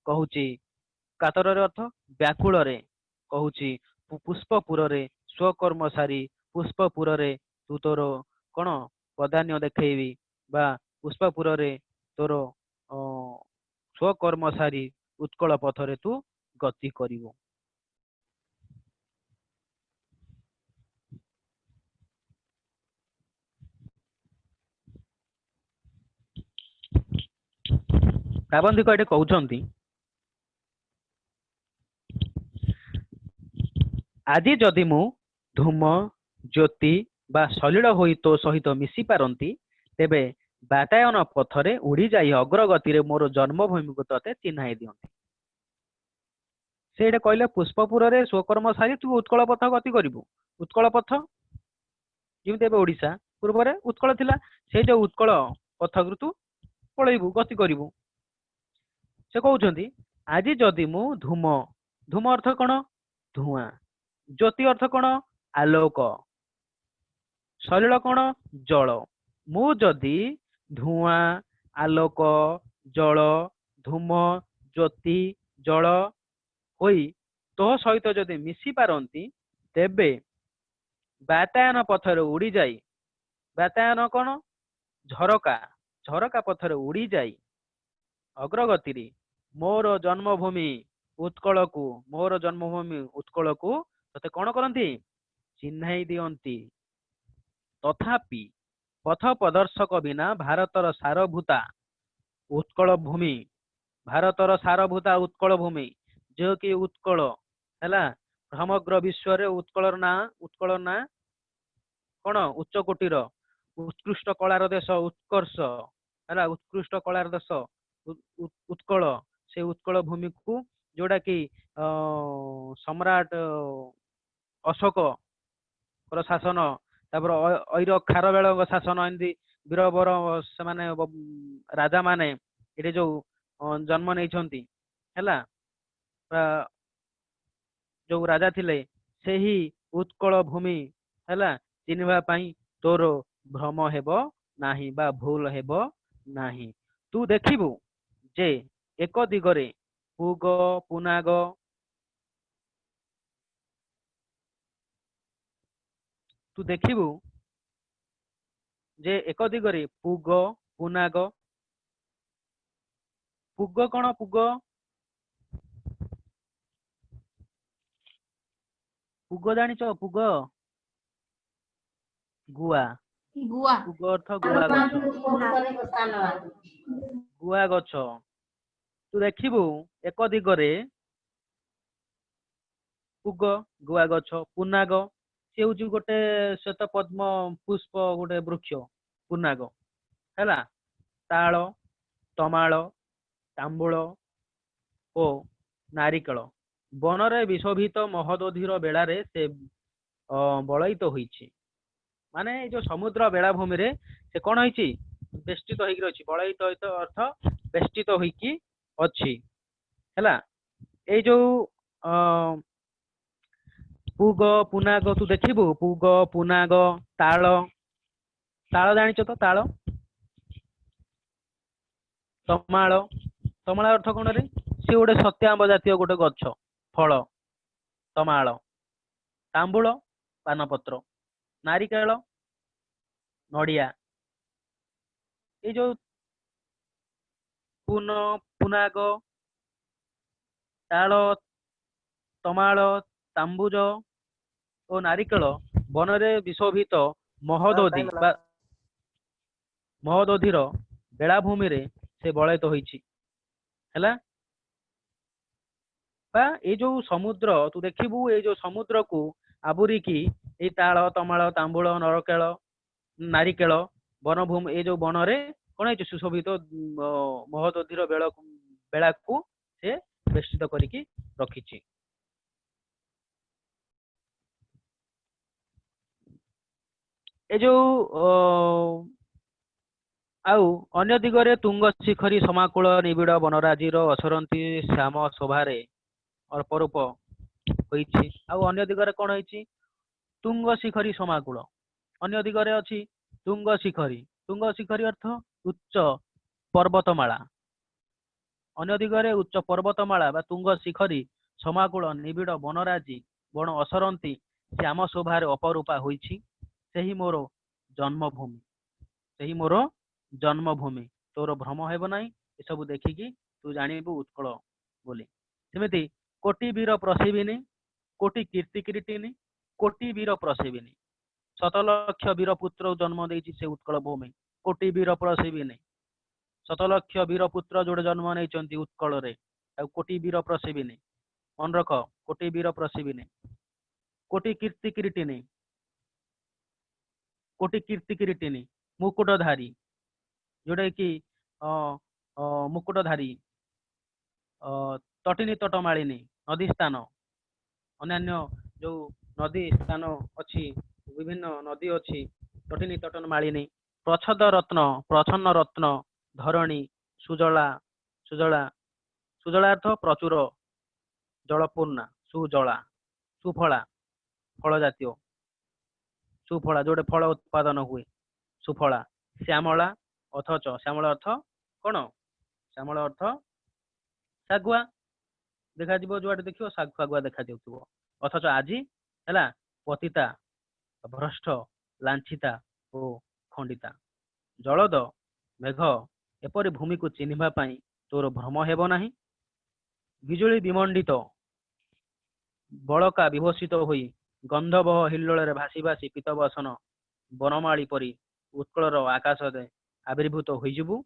कहूची कातर रे अर्थ व्याकुल रे कहूची पुष्पपुर रे स्वकर्म सारी पुष्पपुर रे तू तोर कौन प्राधान्य देखेबी बा पुष्पपुर रे तोर स्वकर्म सारी उत्कल पथरे तू गति करिवो प्राबंधिक एटे कहउछंती आदि जदि मु धूम ज्योति बा सलिल होई तो सहित मिसी पारंती तेबे बातायन पथरे उड़ी जाई अग्रगति रे मोर जन्मभूमि को तते चिन्हाई दियंती से कहले पुष्पपुर रे स्वकर्म सारी तू उत्कल पथ गति करिवु उत्कल पथ जेमते ओडिशा पूर्व रे उत्कल थिला से जो उत्कल पथ तू पळैबु गति करिवु से कहउछंती आज जदि मु धूम धूम अर्थ कोन धुआं ज्योति अर्थ कोन आलोक सलिल कोन जल मु जदि धुआं आलोक जल धूम ज्योति ଜଳ ହୋଇ ତୋ ସହିତ ଯଦି ମିଶି ପାରନ୍ତି ତେବେ ବାତାୟନ ପଥରେ ଉଡ଼ିଯାଇ ବାତାୟନ କଣ ଝରକା ଝରକା ପଥରେ ଉଡ଼ିଯାଇ ଅଗ୍ରଗତିରେ ମୋର ଜନ୍ମଭୂମି ଉତ୍କଳକୁ ତତେ କଣ କରନ୍ତି ଚିହ୍ନାଇ ଦିଅନ୍ତି। ତଥାପି ପଥ ପ୍ରଦର୍ଶକ ବିନା ଭାରତର ସାରଭୂତା ଉତ୍କଳ ଭୂମି ଯେ କି ଉତ୍କଳ ହେଲା ସମଗ୍ର ବିଶ୍ୱରେ ଉତ୍କଳ ନାଁ କଣ ଉଚ୍ଚ କୋଟିର ଉତ୍କୃଷ୍ଟ କଳାର ଦେଶ ଉତ୍କର୍ଷ ହେଲା ଉତ୍କୃଷ୍ଟ କଳାର ଦେଶ ଉତ୍କଳ ସେ ଉତ୍କଳ ଭୂମିକୁ ଯୋଉଟା କି ସମ୍ରାଟ ଅଶୋକର ଶାସନ ତାପରେ ଐର ଖାରବେଳଙ୍କ ଶାସନ ଏମିତି ବୀରବର ସେମାନେ ରାଜା ମାନେ ଏଠି ଯୋଉ ଜନ୍ମ ନେଇଛନ୍ତି ହେଲା ଯୋଉ ରାଜା ଥିଲେ ସେହି ଉତ୍କଳ ଭୂମି ହେଲା ଚିହ୍ନିବା ପାଇଁ ତୋର ଭ୍ରମ ହେବ ନାହିଁ ବା ଭୁଲ ହେବ ନାହିଁ। ତୁ ଦେଖିବୁ ଯେ ଏକ ଦିଗରେ ପୁଗ ପୁନାଗ ତୁ ଦେଖିବୁ ଯେ ଏକ ଦିଗରେ ପୁଗ ପୁନାଗ ପୁଗ କଣ ପୁଗ ପୁଗ ଜାଣିଛ ପୁଗ ଗୁଆ ଗୁଆ ପୁଗ ଅର୍ଥ ଗୁଆ ଗଛ ଗୁଆ ଗଛ ତୁ ଦେଖିବୁ ଏକ ଦିଗରେ ପୁଗ ଗୁଆ ଗଛ ପୁନାଗ ସେ ହଉଛି ଗୋଟେ ଶ୍ଵେତ ପଦ୍ମ ପୁଷ୍ପ ଗୋଟେ ବୃକ୍ଷ ପୁନାଗ ହେଲା ତାଳ ତମାଳ ତାମ୍ବୁଳ ଓ ନାରିକେଳ ବନରେ ବିଶୋଭିତ ମହୋଦଧିର ବେଳାରେ ସେ ବଳୟିତ ହୋଇଛି। ମାନେ ଏଇ ଯୋଉ ସମୁଦ୍ର ବେଳାଭୂମିରେ ସେ କଣ ହେଇଛି ବେଷ୍ଟିତ ହେଇକି ଅଛି ବଳୟିତ ଅର୍ଥ ବେଷ୍ଟିତ ହେଇକି ଅଛି ହେଲା ଏଇ ଯୋଉ ପୁଗ ପୁନାଗ ତୁ ଦେଖିବୁ ପୁଗ ପୁନାଗ ତାଳ ତାଳ ଜାଣିଛ ତ ତାଳ ତମାଳ ତମାଳ ଅର୍ଥ କଣ ରେ ସିଏ ଗୋଟେ ସତ୍ୟାମ୍ବ ଜାତୀୟ ଗୋଟେ ଗଛ ଫଳ ତମାଳ ତାମ୍ବୁଳ ପାନପତ୍ର ନାରିକେଳ ନଡ଼ିଆ ଏଇ ଯୋଉ ପୁନାଗ ତାଳ ତମାଳ ତାମ୍ବୁଜ ଓ ନାରିକେଳ ବନରେ ବିଶୋଭିତ ମହୋଦଧିର ବେଳାଭୂମିରେ ସେ ବଳୟିତ ହୋଇଛି ହେଲା ବା ଏଇ ଯୋଉ ସମୁଦ୍ର ତୁ ଦେଖିବୁ ଏଇ ଯୋଉ ସମୁଦ୍ରକୁ ଆବୁରିକି ଏଇ ତାଳ ତମାଳ ତାମ୍ବୁଳ ନାରିକେଳ ବନଭୂମି ଏଇ ଯୋଉ ବନରେ କଣ ହେଇଛି ସୁଶୋଭିତ ମହୋଦଧିର ବେଳାକୁ ସେ ବେଷ୍ଟିତ କରିକି ରଖିଛି। ଏ ଯୋଉ ଆଉ ଅନ୍ୟ ଦିଗରେ ତୁଙ୍ଗ ଶିଖରୀ ସମାକୁଳ ନିବିଡ଼ ବନରାଜିର ଅସରନ୍ତି ଶ୍ୟାମ ଶୋଭାରେ ଅପରୂପ ହୋଇଛି। ଆଉ ଅନ୍ୟ ଦିଗରେ କଣ ହେଇଛି ତୁଙ୍ଗ ଶିଖରୀ ସମାକୁଳ ଅନ୍ୟ ଦିଗରେ ଅଛି ତୁଙ୍ଗ ଶିଖରୀ ଅର୍ଥ ଉଚ୍ଚ ପର୍ବତମାଳା ଅନ୍ୟ ଦିଗରେ ଉଚ୍ଚ ପର୍ବତମାଳା ବା ତୁଙ୍ଗ ଶିଖରୀ ସମାକୁଳ ନିବିଡ଼ ବନରାଜି ବଣ ଅସରନ୍ତି ଶ୍ୟାମ ଶୋଭାରେ ଅପରୂପା ହୋଇଛି। ସେହି ମୋର ଜନ୍ମଭୂମି ତୋର ଭ୍ରମ ହେବ ନାହିଁ ଏସବୁ ଦେଖିକି ତୁ ଜାଣିବୁ ଉତ୍କଳ ବୋଲି। ସେମିତି କୋଟି ବୀର ପ୍ରସେବିନି କୋଟି କୀର୍ତ୍ତି କିରୀଟିନି କୋଟି ବୀର ପ୍ରସେବିନି ଶତଲକ୍ଷ ବୀର ପୁତ୍ର ଜନ୍ମ ଦେଇଛି ସେ ଉତ୍କଳ ଭୂମି କୋଟି ବୀର ପ୍ରସେବିନି ଶତଲକ୍ଷ ବୀର ପୁତ୍ର ଯୋଉଟେ ଜନ୍ମ ନେଇଛନ୍ତି ଉତ୍କଳରେ ଆଉ କୋଟି ବୀର ପ୍ରସେବିନି ମନେ ରଖ କୋଟି ବୀର ପ୍ରସେବିନି କୋଟି କୀର୍ତ୍ତି କିରୀଟିନି ମୁକୁଟଧାରୀ ଯୋଉଟା କି ମୁକୁଟଧାରୀ ତଟିନୀ ତଟମାଳିନୀ ନଦୀ ସ୍ଥାନ ଅନ୍ୟାନ୍ୟ ଯୋଉ ନଦୀ ସ୍ଥାନ ଅଛି ବିଭିନ୍ନ ନଦୀ ଅଛି ତଟିନୀ ତଟମାଳିନୀ ପ୍ରଚ୍ଛନ୍ନ ରତ୍ନ ଧରଣୀ ସୁଜଳା ଅର୍ଥ ପ୍ରଚୁର ଜଳପୂର୍ଣ୍ଣା ସୁଜଳା ସୁଫଳା ଫଳ ଜାତୀୟ ସୁଫଳା ଯୋଉଟେ ଫଳ ଉତ୍ପାଦନ ହୁଏ ସୁଫଳା ଶ୍ୟାମଳା ଅଥଚ ଶ୍ୟାମଳ ଅର୍ଥ କଣ ଶ୍ୟାମଳ ଅର୍ଥ ଶାଗୁଆ ଦେଖାଯିବ, ଯୁଆଡେ ଦେଖିବ ଶାଗୁଆ ଦେଖାଯାଉଥିବ। ଅଥଚ ଆଜି ହେଲା ପତିତା, ଭ୍ରଷ୍ଟ, ଲାଞ୍ଛିତା ଓ ଖଣ୍ଡିତା। ଜଳଦ ମେଘ ଏପରି ଭୂମିକୁ ଚିହ୍ନିବା ପାଇଁ ତୋର ଭ୍ରମ ହେବ ନାହିଁ। ବିଜୁଳି ବିମଣ୍ଡିତ ବଳକା ବିଭୂଷିତ ହୋଇ ଗନ୍ଧବହ ହିଲ୍ଲୋଳରେ ଭାସି ଭାସି ପୀତବସନ ବନମାଳୀ ପରି ଉତ୍କଳର ଆକାଶରେ ଆବିର୍ଭୂତ ହୋଇଯିବୁ।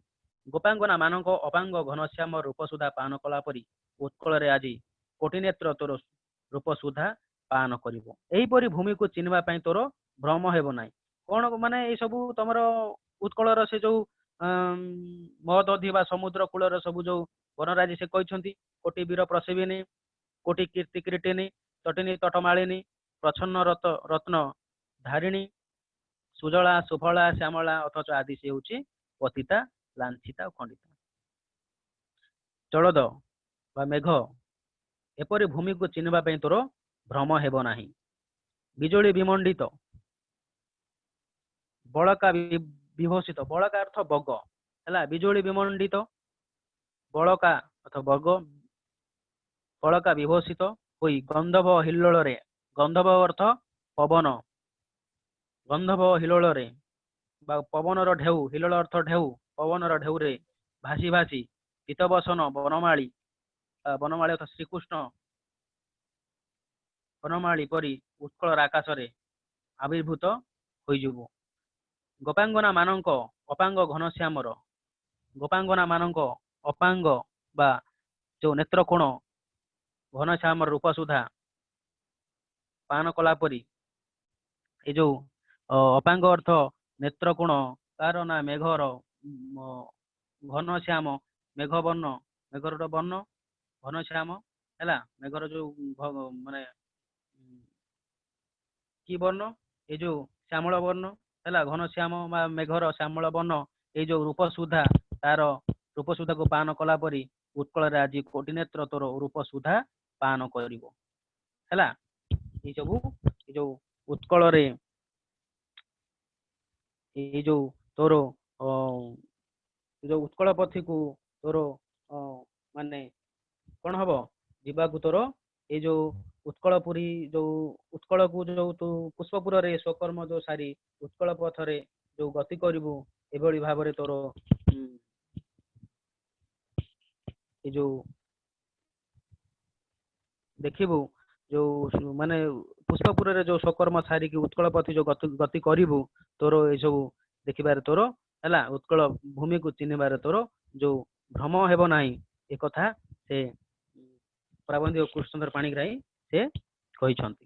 ଗୋପାଙ୍ଗନା ମାନଙ୍କ ଅପାଙ୍ଗ ଘନଶ୍ୟାମ ରୂପସୁଧା ପାନ କଲା ପରି ଉତ୍କଳରେ ଆଜି କୋଟି ନେତ୍ର ତୋର ରୂପସୁଧା ପାନ କରିବ। ଏହିପରି ଭୂମିକୁ ଚିହ୍ନିବା ପାଇଁ ତୋର ଭ୍ରମ ହେବ ନାହିଁ। କଣ ମାନେ ଏଇ ସବୁ ତମର ଉତ୍କଳର ସେ ଯୋଉ ମହୋଦଧି ବା ସମୁଦ୍ର କୂଳର ସବୁ ଯୋଉ ବନରାଜି ସେ କହିଛନ୍ତି, କୋଟି ବୀର ପ୍ରସେବିନୀ, କୋଟି କୀର୍ତ୍ତି କୀର୍ତିନୀ, ତଟିନୀ ତଟମାଳିନୀ, ପ୍ରଚ୍ଛନ୍ନ ରତ୍ନ ଧାରିଣୀ, ସୁଜଳା ସୁଫଳା ଶ୍ୟାମଳା, ଅଥଚ ଆଦି ସେ ହେଉଛି ପତିତା, ଲାଞ୍ଛିତା ଓ ଖଣ୍ଡିତା। ଜଳଦ ବା ମେଘ ଏପରି ଭୂମିକୁ ଚିହ୍ନିବା ପାଇଁ ତୋର ଭ୍ରମ ହେବ ନାହିଁ। ବିଜୁଳି ବିମଣ୍ଡିତ ବଳକା ବିଭୂଷିତ, ବଳକା ଅର୍ଥ ବଗ ହେଲା, ବିଜୁଳି ବିମଣ୍ଡିତ ବଳକା ଅର୍ଥ ବଗ, ବଳକା ବିଭୂଷିତ ହୋଇ ଗନ୍ଧବ ହିଲ୍ଲୋଳରେ, ଗନ୍ଧବ ଅର୍ଥ ପବନ, ଗନ୍ଧବ ହିଲ୍ଲୋଳରେ ବା ପବନର ଢେଉ, ହିଲ୍ଲୋଳ ଅର୍ଥ ଢେଉ, ପବନର ଢେଉରେ ଭାସି ଭାସି ପୀତବସନ ବନମାଳୀ, ବନମାଳୀ ଅର୍ଥ ଶ୍ରୀକୃଷ୍ଣ ବନମାଳୀ ପରି ଉତ୍କଳର ଆକାଶରେ ଆବିର୍ଭୂତ ହୋଇଯିବୁ। ଗୋପାଙ୍ଗନା ମାନଙ୍କ ଅପାଙ୍ଗ ଘନଶ୍ୟାମର, ଗୋପାଙ୍ଗନା ମାନଙ୍କ ଅପାଙ୍ଗ ବା ଯୋଉ ନେତ୍ରକୋଣ ଘନଶ୍ୟାମର ରୂପ ସୁଧା ପାନ କଲା ପରି, ଏ ଯୋଉ ଅପାଙ୍ଗ ଅର୍ଥ ନେତ୍ରକୋଣ, ତାର ନା ମେଘର ଘନଶ୍ୟାମ, ମେଘ ବର୍ଣ୍ଣ, ମେଘର ଗୋଟେ ବର୍ଣ୍ଣ ଘନଶ୍ୟାମ ହେଲା, ମେଘର ଯୋଉ ମାନେ କି ବର୍ଣ୍ଣ, ଏଇ ଯୋଉ ଶ୍ୟାମଳ ବର୍ଣ୍ଣ ହେଲା, ଘନଶ୍ୟାମ ବା ମେଘର ଶ୍ୟାମଳ ବର୍ଣ୍ଣ, ଏଇ ଯୋଉ ରୂପ ସୁଧା, ତାର ରୂପ ସୁଧାକୁ ପାନ କଲା ପରି ଉତ୍କଳରେ ଆଜି କୋଟି ନେତ୍ର ତୋର ରୂପ ସୁଧା ପାନ କରିବ ହେଲା। ଏଇ ସବୁ ଏଇ ଯୋଉ ଉତ୍କଳରେ ଏଇ ଯୋଉ ତୋର ଯୋଉ ଉତ୍କଳ ପଥିକୁ ତୋର ମାନେ କଣ ହବ, ଯିବାକୁ ତୋର ଏଇ ଯୋଉ ଉତ୍କଳପୁରୀ, ଯୋଉ ଉତ୍କଳକୁ ଯୋଉ ତୁ ପୁଷ୍ପପୁରରେ ସ୍ୱକର୍ମ ଯୋଉ ସାରି ଉତ୍କଳ ପଥରେ ଯୋଉ ଗତି କରିବୁ, ଏଭଳି ଭାବରେ ତୋର ଏ ଯୋଉ ଦେଖିବୁ, ଯୋଉ ମାନେ ପୁଷ୍ପପୁରରେ ଯୋଉ ସ୍ୱକର୍ମ ସାରିକି ଉତ୍କଳ ପଥି ଯୋଉ ଗତି କରିବୁ, ତୋର ଏଇ ସବୁ ଦେଖିବାରେ ତୋର ହେଲା, ଉତ୍କଳ ଭୂମିକୁ ଚିହ୍ନିବାରେ ତୋର ଯୋଉ ଭ୍ରମ ହେବ ନାହିଁ, ଏ କଥା ସେ ପ୍ରବନ୍ଧୀୟ କୃଷ୍ଣଚନ୍ଦ୍ର ପାଣିଗ୍ରାହୀ ସେ କହିଛନ୍ତି।